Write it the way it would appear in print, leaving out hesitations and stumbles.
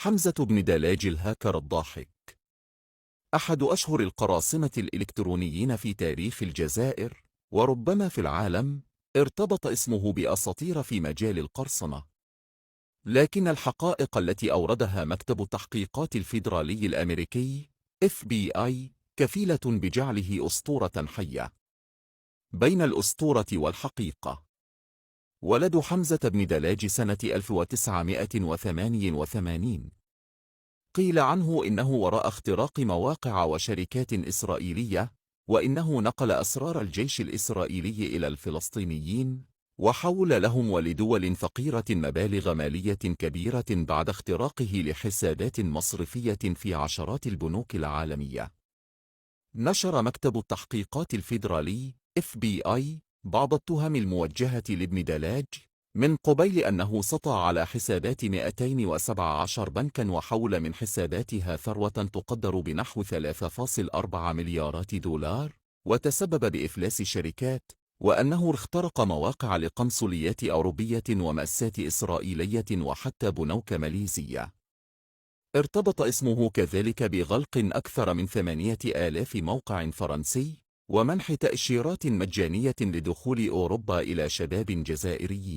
حمزة بن دلاج الهاكر الضاحك، أحد أشهر القراصنة الإلكترونيين في تاريخ الجزائر وربما في العالم. ارتبط اسمه بأساطير في مجال القرصنة، لكن الحقائق التي أوردها مكتب التحقيقات الفيدرالي الأمريكي FBI كفيلة بجعله أسطورة حية. بين الأسطورة والحقيقة. ولد حمزة بن دلاج سنة 1988. قيل عنه إنه وراء اختراق مواقع وشركات إسرائيلية، وإنه نقل أسرار الجيش الإسرائيلي إلى الفلسطينيين، وحول لهم ولدول فقيرة مبالغ مالية كبيرة بعد اختراقه لحسابات مصرفية في عشرات البنوك العالمية. نشر مكتب التحقيقات الفيدرالي FBI بعض التهم الموجهة لابن دلاج، من قبيل أنه سطع على حسابات 217 بنكاً وحول من حساباتها ثروة تقدر بنحو 3.4 مليارات دولار، وتسبب بإفلاس شركات، وأنه اخترق مواقع لقنصليات أوروبية ومؤسسات إسرائيلية وحتى بنوك ماليزية. ارتبط اسمه كذلك بغلق أكثر من 8,000 موقع فرنسي، ومنح تأشيرات مجانية لدخول أوروبا إلى شباب جزائريين.